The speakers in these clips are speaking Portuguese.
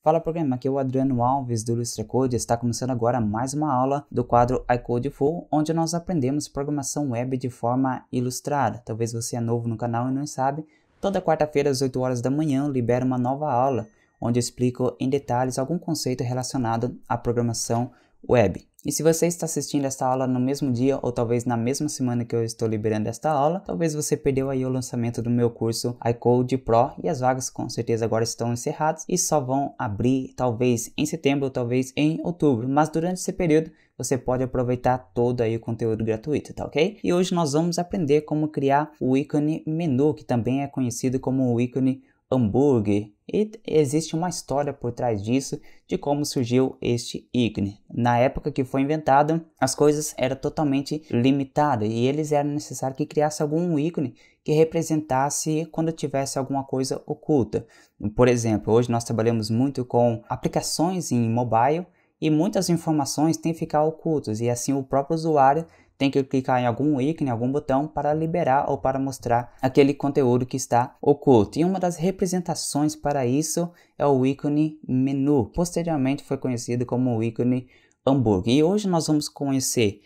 Fala programa, aqui é o Adriano Alves do Ilustra Code. Está começando agora mais uma aula do quadro iCode Full, onde nós aprendemos programação web de forma ilustrada. Talvez você é novo no canal e não sabe, toda quarta-feira às 8 horas da manhã eu libero uma nova aula, onde eu explico em detalhes algum conceito relacionado à programação web. E se você está assistindo esta aula no mesmo dia ou talvez na mesma semana que eu estou liberando esta aula, talvez você perdeu aí o lançamento do meu curso iCode Pro e as vagas com certeza agora estão encerradas e só vão abrir talvez em setembro ou talvez em outubro, mas durante esse período você pode aproveitar todo aí o conteúdo gratuito, tá ok? E hoje nós vamos aprender como criar o ícone menu, que também é conhecido como o ícone hambúrguer, e existe uma história por trás disso, de como surgiu este ícone. Na época que foi inventado, as coisas eram totalmente limitadas e eles eram necessário que criasse algum ícone que representasse quando tivesse alguma coisa oculta. Por exemplo, hoje nós trabalhamos muito com aplicações em mobile e muitas informações têm que ficar ocultas e assim o próprio usuário tem que clicar em algum ícone, algum botão para liberar ou para mostrar aquele conteúdo que está oculto. E uma das representações para isso é o ícone menu. Posteriormente foi conhecido como o ícone hambúrguer. E hoje nós vamos conhecer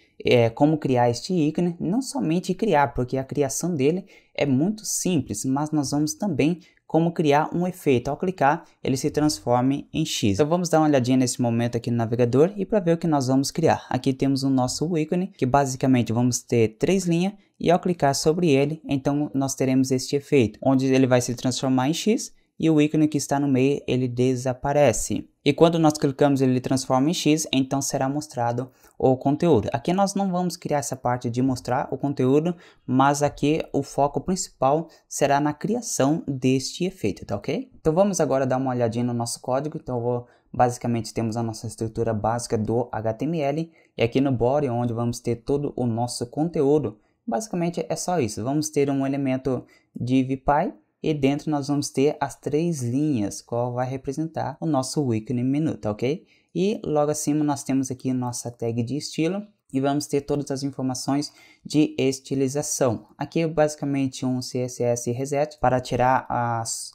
como criar este ícone, não somente criar, porque a criação dele é muito simples, mas nós vamos também como criar um efeito. Ao clicar, ele se transforma em X. Então vamos dar uma olhadinha nesse momento aqui no navegador e para ver o que nós vamos criar. Aqui temos o nosso ícone, que basicamente vamos ter 3 linhas e ao clicar sobre ele, então nós teremos este efeito, onde ele vai se transformar em X e o ícone que está no meio ele desaparece. E quando nós clicamos ele transforma em X, então será mostrado o conteúdo. Aqui nós não vamos criar essa parte de mostrar o conteúdo, mas aqui o foco principal será na criação deste efeito, tá ok? Então vamos agora dar uma olhadinha no nosso código. Então basicamente temos a nossa estrutura básica do HTML e aqui no body, onde vamos ter todo o nosso conteúdo, basicamente é só isso. Vamos ter um elemento div_py e dentro nós vamos ter as 3 linhas, qual vai representar o nosso ícone menu, tá ok? E logo acima nós temos aqui nossa tag de estilo e vamos ter todas as informações de estilização. Aqui é basicamente um CSS reset para tirar as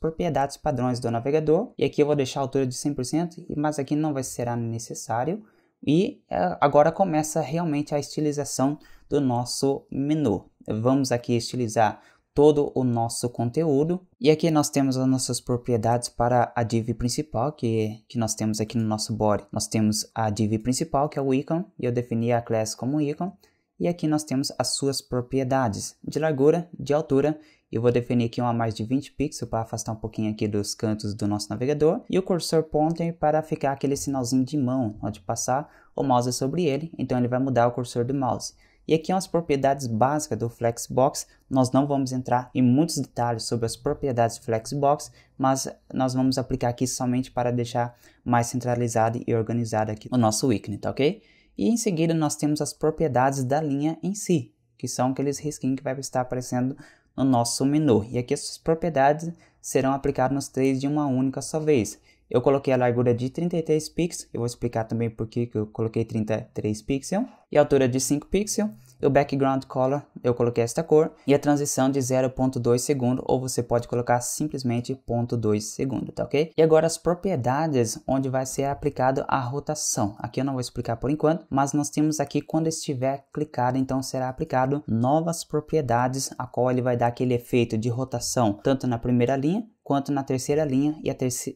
propriedades padrões do navegador. E aqui eu vou deixar a altura de 100%, mas aqui não vai ser necessário. E agora começa realmente a estilização do nosso menu. Vamos aqui estilizar todo o nosso conteúdo. E aqui nós temos as nossas propriedades para a div principal, que nós temos aqui no nosso body. Nós temos a div principal, que é o icon, e eu defini a class como icon. E aqui nós temos as suas propriedades de largura, de altura. Eu vou definir aqui uma mais de 20 pixels para afastar um pouquinho aqui dos cantos do nosso navegador. E o cursor pointer para ficar aquele sinalzinho de mão, onde passar o mouse sobre ele. Então ele vai mudar o cursor do mouse. E aqui são as propriedades básicas do Flexbox. Nós não vamos entrar em muitos detalhes sobre as propriedades do Flexbox, mas nós vamos aplicar aqui somente para deixar mais centralizado e organizado aqui o nosso ícone, tá ok? E em seguida nós temos as propriedades da linha em si, que são aqueles risquinhos que vai estar aparecendo no nosso menu. E aqui essas propriedades serão aplicadas nos 3 de uma única só vez. Eu coloquei a largura de 33 pixels, eu vou explicar também por que eu coloquei 33 pixels, e a altura de 5 pixels, e o background color, eu coloquei esta cor, e a transição de 0.2 segundo, ou você pode colocar simplesmente 0.2 segundo, tá ok? E agora as propriedades onde vai ser aplicado a rotação. Aqui eu não vou explicar por enquanto, mas nós temos aqui quando estiver clicado, então será aplicado novas propriedades, a qual ele vai dar aquele efeito de rotação, tanto na primeira linha, quanto na terceira linha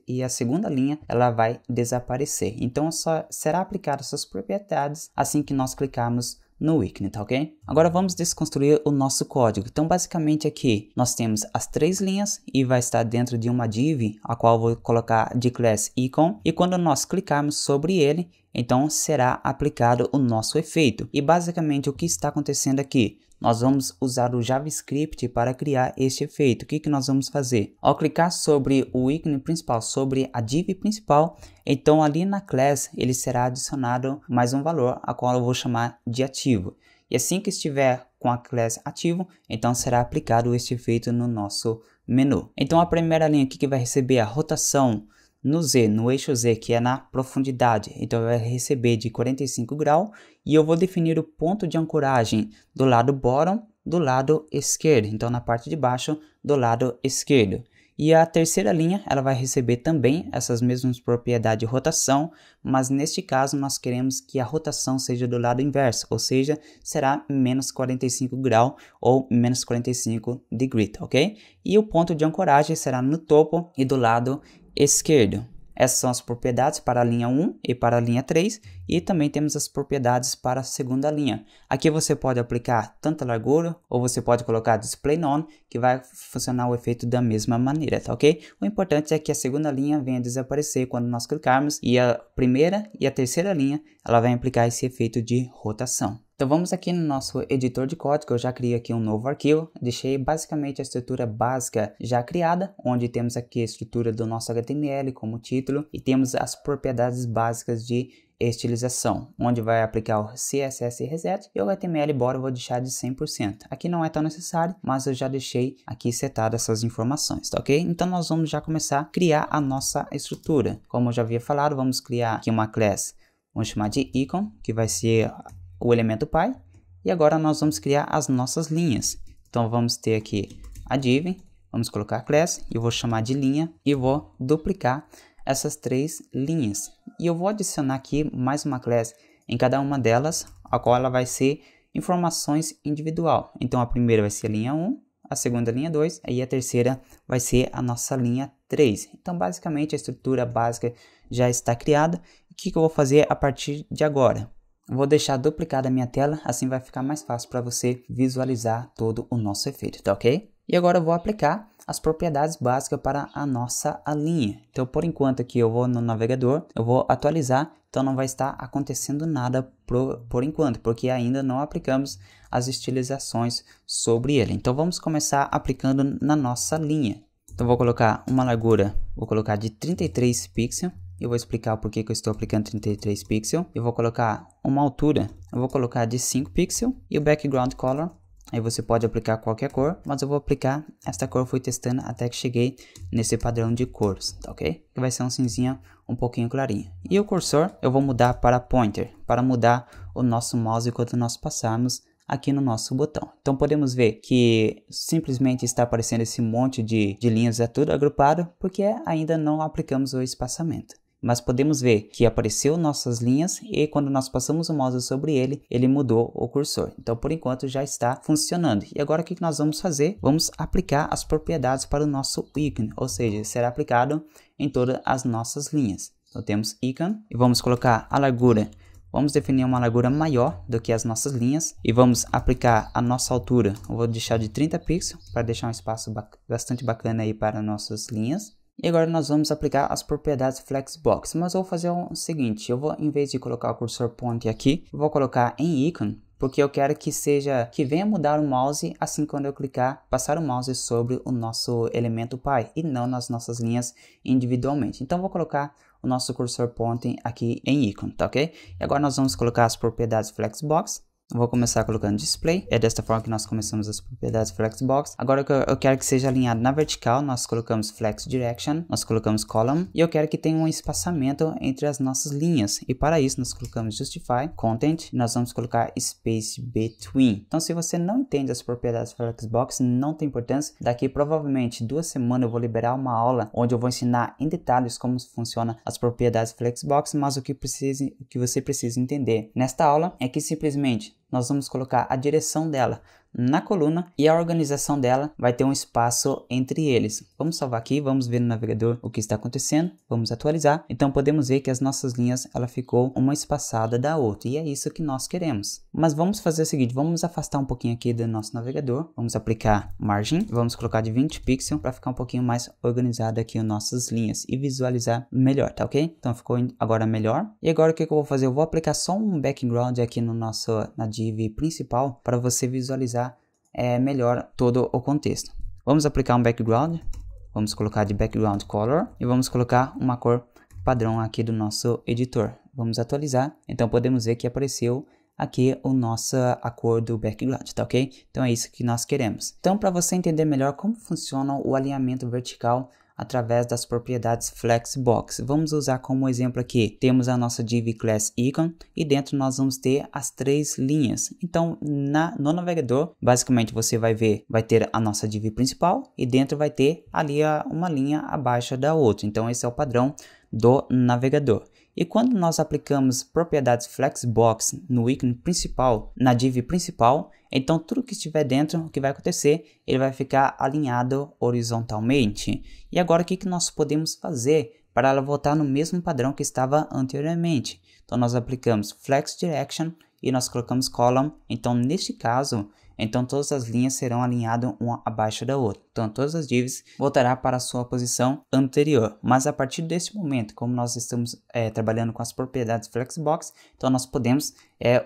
e a segunda linha ela vai desaparecer. Então só será aplicado essas propriedades assim que nós clicarmos no ícone, tá ok? Agora vamos desconstruir o nosso código. Então basicamente aqui nós temos as 3 linhas e vai estar dentro de uma div, a qual eu vou colocar de class icon, e quando nós clicarmos sobre ele, então será aplicado o nosso efeito. E basicamente o que está acontecendo aqui? Nós vamos usar o JavaScript para criar este efeito. O que nós vamos fazer? Ao clicar sobre o ícone principal, sobre a div principal, então ali na class ele será adicionado mais um valor, a qual eu vou chamar de ativo. E assim que estiver com a class ativo, então será aplicado este efeito no nosso menu. Então a primeira linha aqui que vai receber a rotação no Z, no eixo Z, que é na profundidade, então vai receber de 45 graus e eu vou definir o ponto de ancoragem do lado bottom, do lado esquerdo, então na parte de baixo do lado esquerdo. E a terceira linha, ela vai receber também essas mesmas propriedades de rotação, mas neste caso nós queremos que a rotação seja do lado inverso, ou seja, será menos 45 graus ou menos 45 degrees, ok? E o ponto de ancoragem será no topo e do lado esquerdo. Essas são as propriedades para a linha 1 e para a linha 3, e também temos as propriedades para a segunda linha. Aqui você pode aplicar tanto a largura, ou você pode colocar display none, que vai funcionar o efeito da mesma maneira, tá ok? O importante é que a segunda linha venha desaparecer quando nós clicarmos, e a primeira e a terceira linha, ela vai aplicar esse efeito de rotação. Então vamos aqui no nosso editor de código, eu já criei aqui um novo arquivo, deixei basicamente a estrutura básica já criada, onde temos aqui a estrutura do nosso HTML como título e temos as propriedades básicas de estilização, onde vai aplicar o CSS Reset e o HTML Body eu vou deixar de 100%. Aqui não é tão necessário, mas eu já deixei aqui setado essas informações, tá ok? Então nós vamos já começar a criar a nossa estrutura. Como eu já havia falado, vamos criar aqui uma class, vamos chamar de icon, que vai ser o elemento pai, e agora nós vamos criar as nossas linhas. Então vamos ter aqui a div, vamos colocar a class, eu vou chamar de linha e vou duplicar essas três linhas. E eu vou adicionar aqui mais uma class em cada uma delas, a qual ela vai ser informações individual. Então a primeira vai ser a linha 1, a segunda a linha 2, e a terceira vai ser a nossa linha 3. Então basicamente a estrutura básica já está criada. O que eu vou fazer a partir de agora? Vou deixar duplicada a minha tela, assim vai ficar mais fácil para você visualizar todo o nosso efeito, tá ok? E agora eu vou aplicar as propriedades básicas para a nossa linha. Então por enquanto aqui eu vou no navegador, eu vou atualizar, então não vai estar acontecendo nada por enquanto, porque ainda não aplicamos as estilizações sobre ele. Então vamos começar aplicando na nossa linha. Então vou colocar uma largura, vou colocar de 33 pixels. Eu vou explicar o porquê que eu estou aplicando 33 pixels. Eu vou colocar uma altura, eu vou colocar de 5 pixels. E o background color, aí você pode aplicar qualquer cor, mas eu vou aplicar esta cor, fui testando até que cheguei nesse padrão de cores, tá ok? Que vai ser um cinzinha um pouquinho clarinho. E o cursor, eu vou mudar para pointer, para mudar o nosso mouse quando nós passarmos aqui no nosso botão. Então podemos ver que simplesmente está aparecendo esse monte de linhas, é tudo agrupado, porque ainda não aplicamos o espaçamento. Mas podemos ver que apareceu nossas linhas e quando nós passamos o mouse sobre ele, ele mudou o cursor. Então, por enquanto, já está funcionando. E agora, o que nós vamos fazer? Vamos aplicar as propriedades para o nosso ícone, ou seja, será aplicado em todas as nossas linhas. Então, temos ícone e vamos colocar a largura. Vamos definir uma largura maior do que as nossas linhas e vamos aplicar a nossa altura. Eu vou deixar de 30 pixels para deixar um espaço bastante bacana aí para nossas linhas. E agora nós vamos aplicar as propriedades Flexbox, mas eu vou fazer o seguinte, eu vou, em vez de colocar o cursor point aqui, eu vou colocar em icon, porque eu quero que venha mudar o mouse assim quando eu clicar, passar o mouse sobre o nosso elemento pai, e não nas nossas linhas individualmente. Então eu vou colocar o nosso cursor point aqui em icon, tá ok? E agora nós vamos colocar as propriedades Flexbox. Vou começar colocando display, é desta forma que nós começamos as propriedades Flexbox. Agora eu quero que seja alinhado na vertical, nós colocamos Flex Direction, nós colocamos Column, e eu quero que tenha um espaçamento entre as nossas linhas. E para isso nós colocamos Justify, Content, e nós vamos colocar Space Between. Então se você não entende as propriedades Flexbox, não tem importância. Daqui provavelmente 2 semanas eu vou liberar uma aula onde eu vou ensinar em detalhes como funciona as propriedades Flexbox, mas o que você precisa entender nesta aula é que simplesmente nós vamos colocar a direção dela na coluna e a organização dela vai ter um espaço entre eles. Vamos salvar aqui, vamos ver no navegador o que está acontecendo, vamos atualizar. Então podemos ver que as nossas linhas, ela ficou uma espaçada da outra e é isso que nós queremos. Mas vamos fazer o seguinte, vamos afastar um pouquinho aqui do nosso navegador, vamos aplicar margem, vamos colocar de 20 pixels para ficar um pouquinho mais organizado aqui as nossas linhas e visualizar melhor, tá ok? Então ficou agora melhor. E agora o que eu vou fazer? Eu vou aplicar só um background aqui no na div principal para você visualizar melhor todo o contexto. Vamos aplicar um background, vamos colocar de background color e vamos colocar uma cor padrão aqui do nosso editor. Vamos atualizar, então podemos ver que apareceu aqui a cor do background, tá ok? Então é isso que nós queremos. Então para você entender melhor como funciona o alinhamento vertical através das propriedades Flexbox. Vamos usar como exemplo aqui, temos a nossa div class icon e dentro nós vamos ter as 3 linhas. Então no navegador, basicamente você vai ter a nossa div principal e dentro vai ter ali uma linha abaixo da outra. Então esse é o padrão do navegador. E quando nós aplicamos propriedades Flexbox no ícone principal, na div principal, então tudo que estiver dentro, o que vai acontecer, ele vai ficar alinhado horizontalmente. E agora o que nós podemos fazer para ela voltar no mesmo padrão que estava anteriormente? Então nós aplicamos Flex Direction e nós colocamos Column. Então neste caso, todas as linhas serão alinhadas uma abaixo da outra. Então todas as divs voltará para a sua posição anterior. Mas a partir deste momento, como nós estamos trabalhando com as propriedades Flexbox, então nós podemos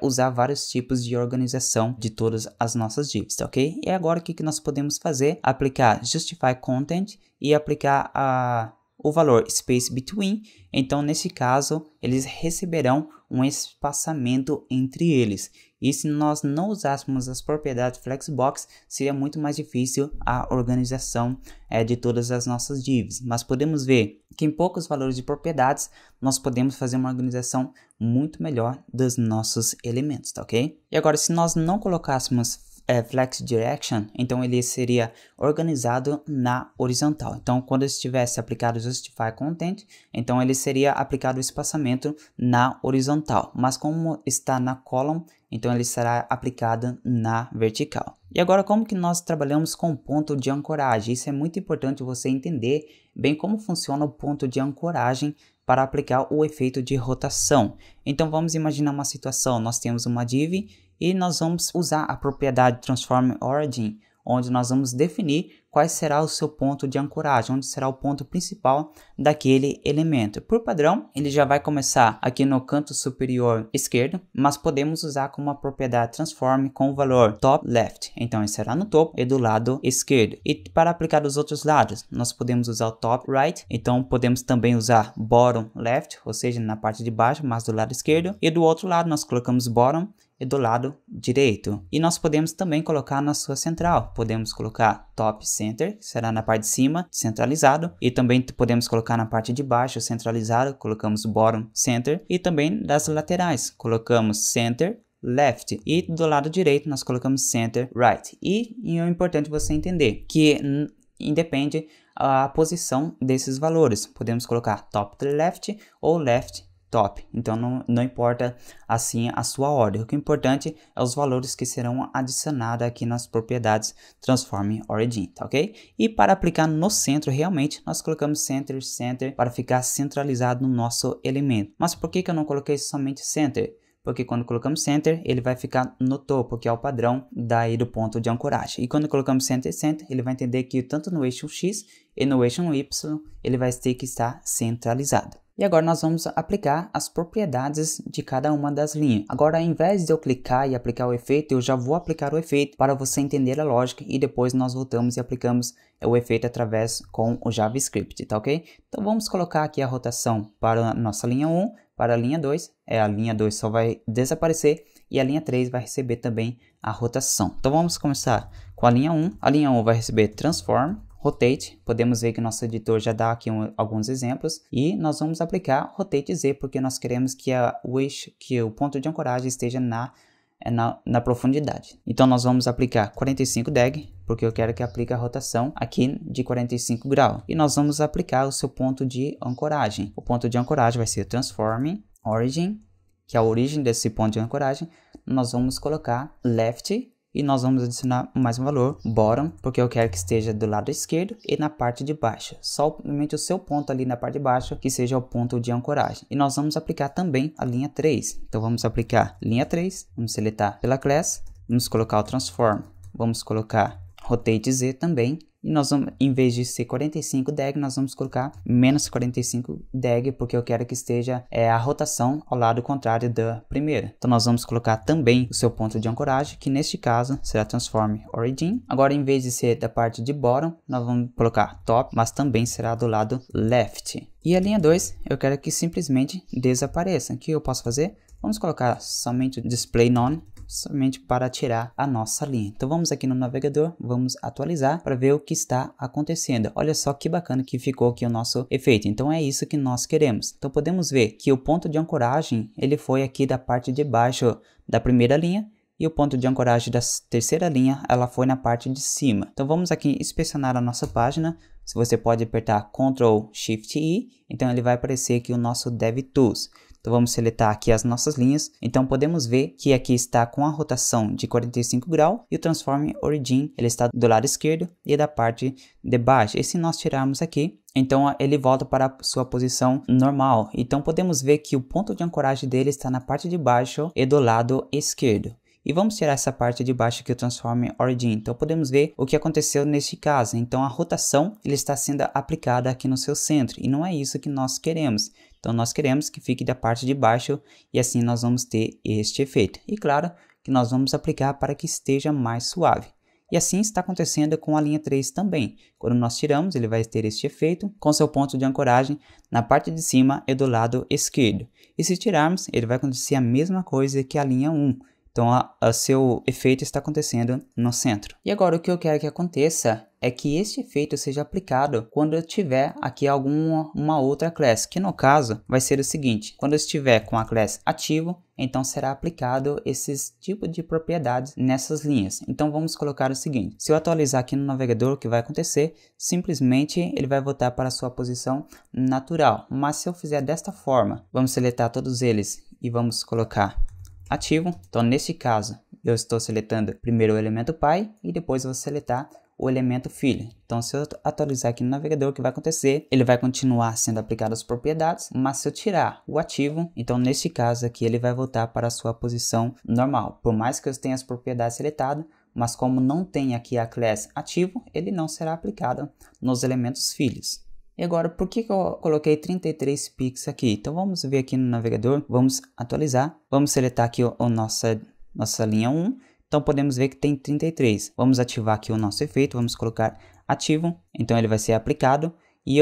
usar vários tipos de organização de todas as nossas divs, tá ok? E agora o que nós podemos fazer? Aplicar Justify Content e aplicar o valor Space Between. Então nesse caso eles receberão um espaçamento entre eles. E se nós não usássemos as propriedades Flexbox, seria muito mais difícil a organização de todas as nossas divs. Mas podemos ver que em poucos valores de propriedades, nós podemos fazer uma organização muito melhor dos nossos elementos, tá ok? E agora, se nós não colocássemos Flex Direction, então ele seria organizado na horizontal. Então quando estivesse aplicado Justify Content, então ele seria aplicado o espaçamento na horizontal. Mas como está na column, então ele será aplicado na vertical. E agora como que nós trabalhamos com o ponto de ancoragem? Isso é muito importante você entender bem como funciona o ponto de ancoragem para aplicar o efeito de rotação. Então vamos imaginar uma situação, nós temos uma div e nós vamos usar a propriedade Transform Origin, onde nós vamos definir qual será o seu ponto de ancoragem, onde será o ponto principal daquele elemento. Por padrão, ele já vai começar aqui no canto superior esquerdo, mas podemos usar como uma propriedade Transform com o valor Top Left. Então, ele será no topo e do lado esquerdo. E para aplicar dos outros lados, nós podemos usar o Top Right. Então, podemos também usar Bottom Left, ou seja, na parte de baixo, mas do lado esquerdo. E do outro lado, nós colocamos Bottom e do lado direito. E nós podemos também colocar na sua central. Podemos colocar Top Center, que será na parte de cima, centralizado. E também podemos colocar na parte de baixo, centralizado, colocamos Bottom Center. E também das laterais, colocamos Center Left. E do lado direito, nós colocamos Center Right. E é importante você entender que independe a posição desses valores. Podemos colocar Top Left ou Left Top, então não importa assim a sua ordem. O que é importante é os valores que serão adicionados aqui nas propriedades Transform Origin, tá ok? E para aplicar no centro, realmente nós colocamos Center para ficar centralizado no nosso elemento. Mas por que eu não coloquei somente Center? Porque quando colocamos Center, ele vai ficar no topo, que é o padrão daí do ponto de ancoragem. E quando colocamos Center, ele vai entender que tanto no eixo X e no eixo Y, ele vai ter que estar centralizado. E agora nós vamos aplicar as propriedades de cada uma das linhas. Agora, ao invés de eu clicar e aplicar o efeito, eu já vou aplicar o efeito para você entender a lógica e depois nós voltamos e aplicamos o efeito através com o JavaScript, tá ok? Então vamos colocar aqui a rotação para a nossa linha 1, para a linha 2, a linha 2 só vai desaparecer e a linha 3 vai receber também a rotação. Então vamos começar com a linha 1. A linha 1 vai receber Transform Rotate, podemos ver que nosso editor já dá aqui alguns exemplos e nós vamos aplicar Rotate Z porque nós queremos que o ponto de ancoragem esteja na profundidade. Então nós vamos aplicar 45 deg porque eu quero que aplique a rotação aqui de 45 graus e nós vamos aplicar o seu ponto de ancoragem. O ponto de ancoragem vai ser Transform Origin, que é a origem desse ponto de ancoragem. Nós vamos colocar Left e nós vamos adicionar mais um valor, Bottom, porque eu quero que esteja do lado esquerdo e na parte de baixo. Somente o seu ponto ali na parte de baixo que seja o ponto de ancoragem. E nós vamos aplicar também a linha 3. Então vamos aplicar linha 3, vamos seletar pela class, vamos colocar o Transform, vamos colocar Rotate Z também. E nós vamos, em vez de ser 45 deg, nós vamos colocar menos 45 deg, porque eu quero que esteja a rotação ao lado contrário da primeira. Então nós vamos colocar também o seu ponto de ancoragem, que neste caso será Transform Origin. Agora, em vez de ser da parte de bottom, nós vamos colocar top, mas também será do lado left. E a linha 2, eu quero que simplesmente desapareça. O que eu posso fazer? Vamos colocar somente o Display None. somente para tirar a nossa linha. Então vamos aqui no navegador, vamos atualizar para ver o que está acontecendo. Olha só que bacana que ficou aqui o nosso efeito. Então é isso que nós queremos. Então podemos ver que o ponto de ancoragem ele foi aqui da parte de baixo da primeira linha, e o ponto de ancoragem da terceira linha ela foi na parte de cima. Então vamos aqui inspecionar a nossa página. Se você pode apertar Ctrl Shift I, então ele vai aparecer aqui o nosso DevTools. Então vamos seletar aqui as nossas linhas. Então podemos ver que aqui está com a rotação de 45 graus e o Transform Origin ele está do lado esquerdo e da parte de baixo. E se nós tirarmos aqui, então ele volta para a sua posição normal. Então podemos ver que o ponto de ancoragem dele está na parte de baixo e do lado esquerdo. E vamos tirar essa parte de baixo aqui, o Transform Origin. Então podemos ver o que aconteceu neste caso. Então a rotação ele está sendo aplicada aqui no seu centro. E não é isso que nós queremos. Então nós queremos que fique da parte de baixo e assim nós vamos ter este efeito. E claro que nós vamos aplicar para que esteja mais suave. E assim está acontecendo com a linha 3 também. Quando nós tiramos, ele vai ter este efeito com seu ponto de ancoragem na parte de cima e do lado esquerdo. E se tirarmos, ele vai acontecer a mesma coisa que a linha 1. Então, o seu efeito está acontecendo no centro. E agora, o que eu quero que aconteça é que este efeito seja aplicado quando eu tiver aqui uma outra classe, que no caso vai ser o seguinte: quando eu estiver com a classe ativo, então será aplicado esses tipos de propriedades nessas linhas. Então vamos colocar o seguinte: se eu atualizar aqui no navegador, o que vai acontecer? Simplesmente ele vai voltar para a sua posição natural. Mas se eu fizer desta forma, vamos seletar todos eles e vamos colocar ativo. Então neste caso eu estou seletando primeiro o elemento pai e depois eu vou seletar o elemento filho. Então se eu atualizar aqui no navegador, o que vai acontecer? Ele vai continuar sendo aplicado as propriedades, mas se eu tirar o ativo, então neste caso aqui ele vai voltar para a sua posição normal. Por mais que eu tenha as propriedades seletadas, mas como não tem aqui a classe ativo, ele não será aplicado nos elementos filhos. E agora, por que eu coloquei 33 pixels aqui? Então vamos ver aqui no navegador, vamos atualizar, vamos seletar aqui a nossa linha 1, então podemos ver que tem 33. Vamos ativar aqui o nosso efeito, vamos colocar ativo, então ele vai ser aplicado. E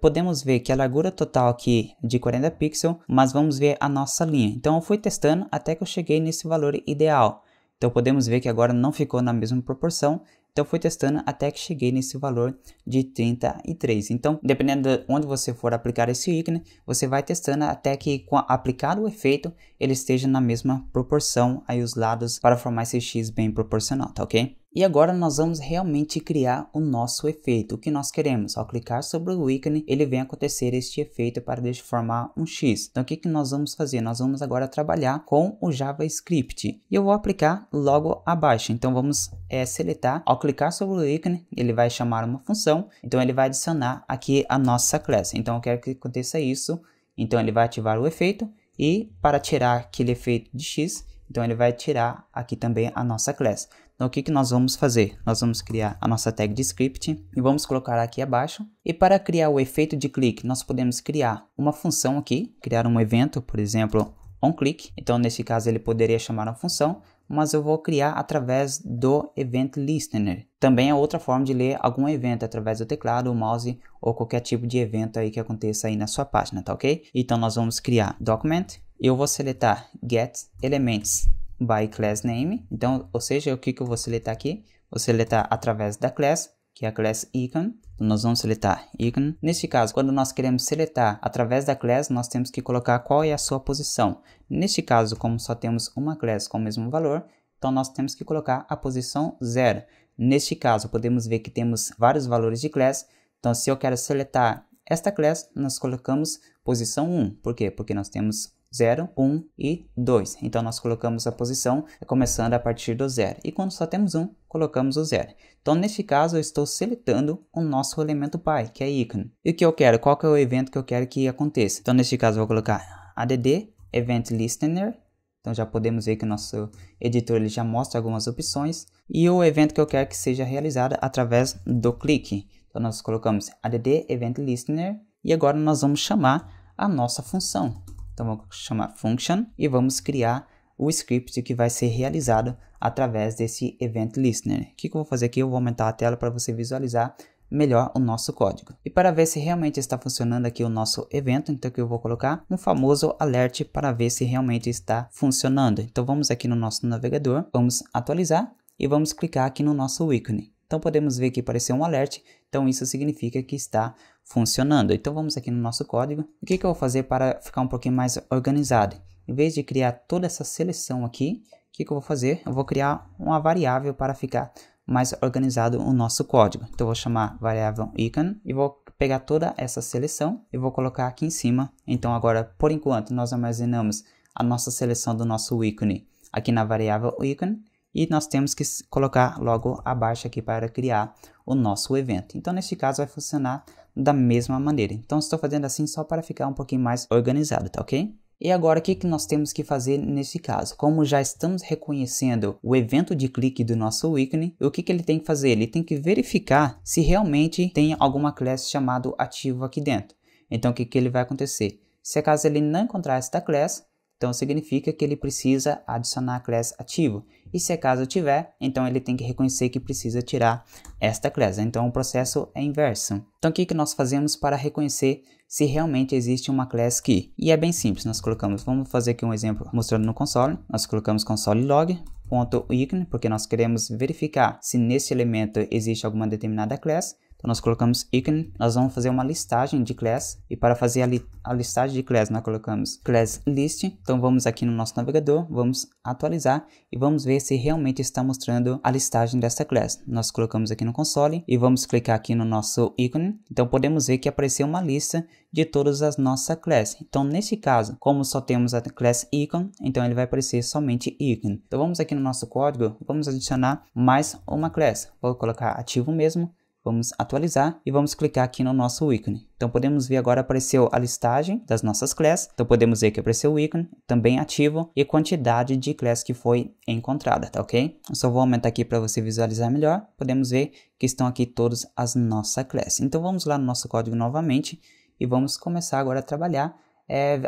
podemos ver que a largura total aqui é de 40 pixels, mas vamos ver a nossa linha. Então eu fui testando até que eu cheguei nesse valor ideal. Então podemos ver que agora não ficou na mesma proporção. Então fui testando até que cheguei nesse valor de 33. Então, dependendo de onde você for aplicar esse ícone, você vai testando até que, aplicado o efeito, ele esteja na mesma proporção aí os lados para formar esse X bem proporcional, tá ok? E agora nós vamos realmente criar o nosso efeito. O que nós queremos? Ao clicar sobre o ícone, ele vem acontecer este efeito para formar um X. Então o que nós vamos fazer? Nós vamos agora trabalhar com o JavaScript. E eu vou aplicar logo abaixo. Então vamos seletar. Ao clicar sobre o ícone, ele vai chamar uma função. Então ele vai adicionar aqui a nossa classe. Então eu quero que aconteça isso. Então ele vai ativar o efeito. E para tirar aquele efeito de X, então ele vai tirar aqui também a nossa classe. Então o que nós vamos fazer? Nós vamos criar a nossa tag de script e vamos colocar aqui abaixo. E para criar o efeito de clique, nós podemos criar uma função aqui, criar um evento, por exemplo, onClick. Então nesse caso ele poderia chamar uma função, mas eu vou criar através do Event Listener. Também é outra forma de ler algum evento através do teclado, o mouse ou qualquer tipo de evento aí que aconteça aí na sua página, tá ok? Então nós vamos criar document. Eu vou seletar get elements by class name. Então, ou seja, o que eu vou seletar aqui? Vou seletar através da class, que é a class icon. Então, nós vamos seletar icon. Neste caso, quando nós queremos seletar através da class, nós temos que colocar qual é a sua posição. Neste caso, como só temos uma class com o mesmo valor, então nós temos que colocar a posição 0. Neste caso, podemos ver que temos vários valores de class. Então, se eu quero seletar esta class, nós colocamos posição 1. Por quê? Porque nós temos 0, 1 e 2. Então nós colocamos a posição começando a partir do 0. E quando só temos 1, colocamos o 0. Então neste caso eu estou seletando o nosso elemento pai, que é ícone. E o que eu quero? Qual que é o evento que eu quero que aconteça? Então neste caso eu vou colocar add event listener. Então já podemos ver que o nosso editor ele já mostra algumas opções. E o evento que eu quero que seja realizado através do clique. Então nós colocamos add event listener. E agora nós vamos chamar a nossa função. Então vamos chamar function e vamos criar o script que vai ser realizado através desse event listener. O que eu vou fazer aqui? Eu vou aumentar a tela para você visualizar melhor o nosso código. E para ver se realmente está funcionando aqui o nosso evento, então aqui eu vou colocar um famoso alert para ver se realmente está funcionando. Então vamos aqui no nosso navegador, vamos atualizar e vamos clicar aqui no nosso ícone. Então podemos ver que apareceu um alert, então isso significa que está funcionando. Então vamos aqui no nosso código. O que eu vou fazer para ficar um pouquinho mais organizado? Em vez de criar toda essa seleção aqui, o que eu vou fazer? Eu vou criar uma variável para ficar mais organizado o nosso código. Então eu vou chamar variável icon e vou pegar toda essa seleção e vou colocar aqui em cima. Então agora, por enquanto, nós armazenamos a nossa seleção do nosso ícone aqui na variável icon. E nós temos que colocar logo abaixo aqui para criar o nosso evento. Então, neste caso, vai funcionar da mesma maneira. Então, estou fazendo assim só para ficar um pouquinho mais organizado, tá ok? E agora, o que nós temos que fazer neste caso? Como já estamos reconhecendo o evento de clique do nosso ícone, o que ele tem que fazer? Ele tem que verificar se realmente tem alguma classe chamado ativo aqui dentro. Então, o que ele vai acontecer? Se acaso ele não encontrar esta classe, então significa que ele precisa adicionar a classe ativo. E se caso tiver, então ele tem que reconhecer que precisa tirar esta classe. Então o processo é inverso. Então o que nós fazemos para reconhecer se realmente existe uma classe key? E é bem simples, nós colocamos, vamos fazer aqui um exemplo mostrando no console. Nós colocamos console log.icon, porque nós queremos verificar se nesse elemento existe alguma determinada classe. Então nós colocamos icon, nós vamos fazer uma listagem de class, e para fazer a listagem de class nós colocamos class list. Então vamos aqui no nosso navegador, vamos atualizar e vamos ver se realmente está mostrando a listagem dessa class. Nós colocamos aqui no console e vamos clicar aqui no nosso ícone. Então podemos ver que apareceu uma lista de todas as nossas classes. Então nesse caso, como só temos a class icon, então ele vai aparecer somente icon. Então vamos aqui no nosso código, vamos adicionar mais uma class. Vou colocar ativo mesmo. Vamos atualizar e vamos clicar aqui no nosso ícone. Então podemos ver agora apareceu a listagem das nossas classes. Então podemos ver que apareceu o ícone, também ativo e quantidade de classes que foi encontrada, tá ok? Eu só vou aumentar aqui para você visualizar melhor. Podemos ver que estão aqui todas as nossas classes. Então vamos lá no nosso código novamente e vamos começar agora a trabalhar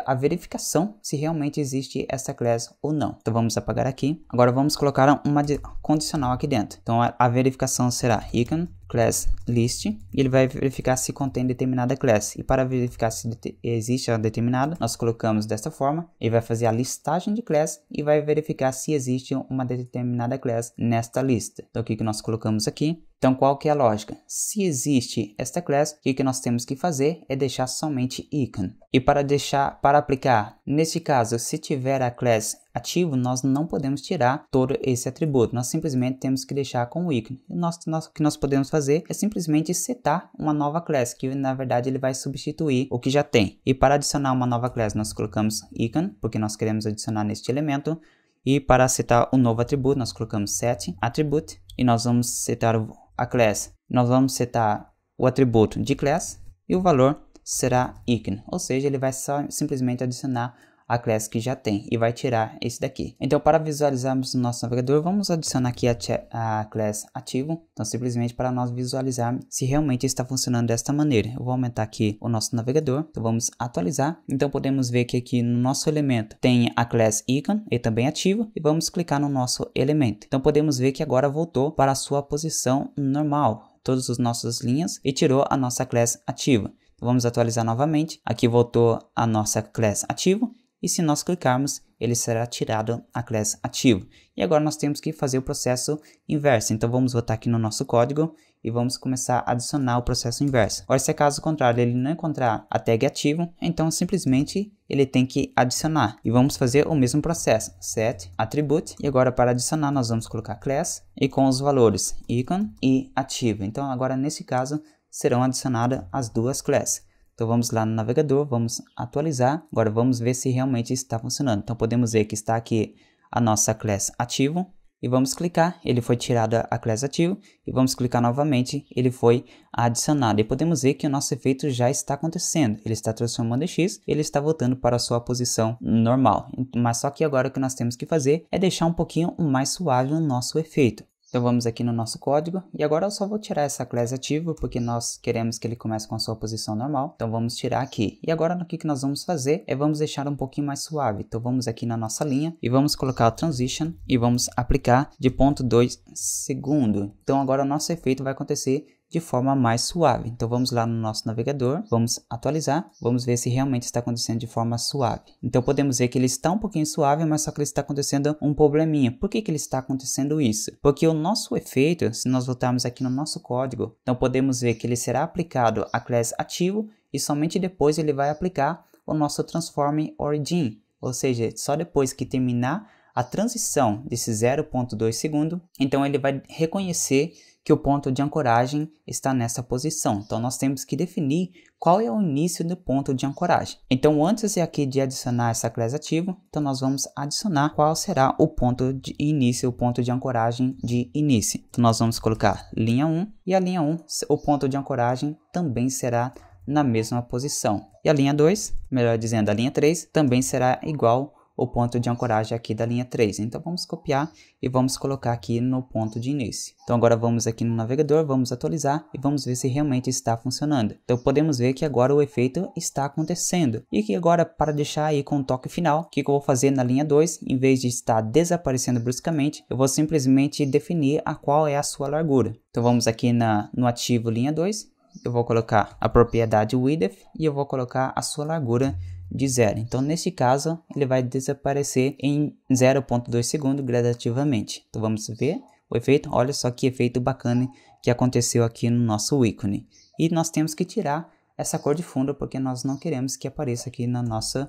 a verificação se realmente existe essa classe ou não. Então vamos apagar aqui. Agora vamos colocar uma condicional aqui dentro. Então a verificação será icon class list e ele vai verificar se contém determinada classe. E para verificar se existe a determinada, nós colocamos desta forma. Ele vai fazer a listagem de classe e vai verificar se existe uma determinada classe nesta lista. Então o que nós colocamos aqui? Então qual que é a lógica? Se existe esta classe, o que nós temos que fazer é deixar somente icon. E para aplicar, nesse caso, se tiver a classe ativo, nós não podemos tirar todo esse atributo. Nós simplesmente temos que deixar com o ícone. O que nós podemos fazer é simplesmente setar uma nova classe, que na verdade ele vai substituir o que já tem. E para adicionar uma nova classe, nós colocamos icon, porque nós queremos adicionar neste elemento. E para setar um novo atributo, nós colocamos set attribute e nós vamos setar a classe. Nós vamos setar o atributo de classe e o valor será icon, ou seja, ele vai só simplesmente adicionar a classe que já tem e vai tirar esse daqui. Então para visualizarmos no nosso navegador, vamos adicionar aqui a classe ativo, então simplesmente para nós visualizarmos se realmente está funcionando desta maneira. Eu vou aumentar aqui o nosso navegador, então vamos atualizar. Então podemos ver que aqui no nosso elemento tem a classe icon e também ativo, e vamos clicar no nosso elemento. Então podemos ver que agora voltou para a sua posição normal, todas as nossas linhas, e tirou a nossa classe ativa. Então, vamos atualizar novamente, aqui voltou a nossa classe ativo, e se nós clicarmos, ele será tirado a classe ativo. E agora nós temos que fazer o processo inverso. Então vamos voltar aqui no nosso código e vamos começar a adicionar o processo inverso. Agora, se caso contrário ele não encontrar a tag ativo, então simplesmente ele tem que adicionar. E vamos fazer o mesmo processo, set attribute. E agora para adicionar nós vamos colocar class e com os valores icon e ativo. Então agora nesse caso serão adicionadas as duas classes. Então vamos lá no navegador, vamos atualizar. Agora vamos ver se realmente está funcionando. Então podemos ver que está aqui a nossa classe ativo. E vamos clicar, ele foi tirado a classe ativo. E vamos clicar novamente, ele foi adicionado. E podemos ver que o nosso efeito já está acontecendo. Ele está transformando em X, ele está voltando para a sua posição normal. Mas só que agora o que nós temos que fazer é deixar um pouquinho mais suave o nosso efeito. Então vamos aqui no nosso código e agora eu só vou tirar essa classe ativa porque nós queremos que ele comece com a sua posição normal. Então vamos tirar aqui. E agora o que nós vamos fazer é vamos deixar um pouquinho mais suave. Então vamos aqui na nossa linha e vamos colocar o transition e vamos aplicar de 0,2 segundo. Então agora o nosso efeito vai acontecer de forma mais suave. Então vamos lá no nosso navegador, vamos atualizar, vamos ver se realmente está acontecendo de forma suave. Então podemos ver que ele está um pouquinho suave, mas só que ele está acontecendo um probleminha. Por que ele está acontecendo isso? Porque o nosso efeito, se nós voltarmos aqui no nosso código, então podemos ver que ele será aplicado a class ativo e somente depois ele vai aplicar o nosso transform origin, ou seja, só depois que terminar a transição desse 0.2 segundo, então ele vai reconhecer que o ponto de ancoragem está nessa posição. Então nós temos que definir qual é o início do ponto de ancoragem. Então antes aqui de adicionar essa classe ativo, então nós vamos adicionar qual será o ponto de início, o ponto de ancoragem de início. Então nós vamos colocar linha 1 e a linha 1, o ponto de ancoragem também será na mesma posição. E a linha 2, melhor dizendo, a linha 3 também será igual o ponto de ancoragem aqui da linha 3. Então vamos copiar e vamos colocar aqui no ponto de início. Então agora vamos aqui no navegador, vamos atualizar e vamos ver se realmente está funcionando. Então podemos ver que agora o efeito está acontecendo. E que agora, para deixar aí com o toque final, o que eu vou fazer na linha 2, em vez de estar desaparecendo bruscamente, eu vou simplesmente definir a qual é a sua largura. Então vamos aqui no ativo linha 2, eu vou colocar a propriedade width e eu vou colocar a sua largura de 0. Então neste caso ele vai desaparecer em 0.2 segundos gradativamente. Então vamos ver o efeito. Olha só que efeito bacana que aconteceu aqui no nosso ícone. E nós temos que tirar essa cor de fundo porque nós não queremos que apareça aqui no nosso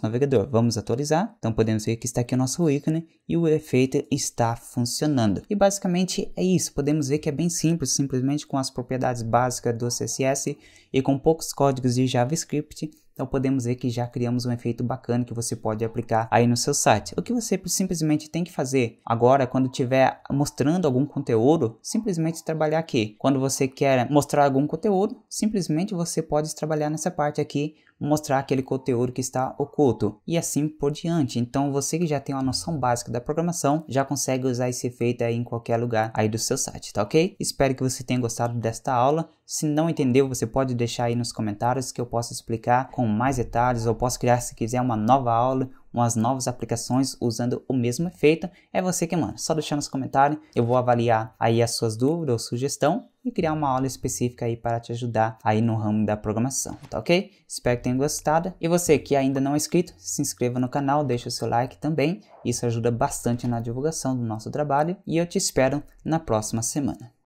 navegador. Vamos atualizar. Então podemos ver que está aqui o nosso ícone e o efeito está funcionando. E basicamente é isso. Podemos ver que é bem simples, simplesmente com as propriedades básicas do CSS e com poucos códigos de JavaScript. Então podemos ver que já criamos um efeito bacana que você pode aplicar aí no seu site. O que você simplesmente tem que fazer agora, quando estiver mostrando algum conteúdo, simplesmente trabalhar aqui. Quando você quer mostrar algum conteúdo, simplesmente você pode trabalhar nessa parte aqui, mostrar aquele conteúdo que está oculto e assim por diante. Então você que já tem uma noção básica da programação, já consegue usar esse efeito aí em qualquer lugar aí do seu site, tá ok? Espero que você tenha gostado desta aula. Se não entendeu, você pode deixar aí nos comentários que eu posso explicar com mais detalhes, ou posso criar, se quiser, uma nova aula, umas novas aplicações usando o mesmo efeito. É você que manda, só deixar nos comentários, eu vou avaliar aí as suas dúvidas ou sugestão e criar uma aula específica aí para te ajudar aí no ramo da programação, tá ok? Espero que tenha gostado. E você que ainda não é inscrito, se inscreva no canal, deixa o seu like também, isso ajuda bastante na divulgação do nosso trabalho e eu te espero na próxima semana.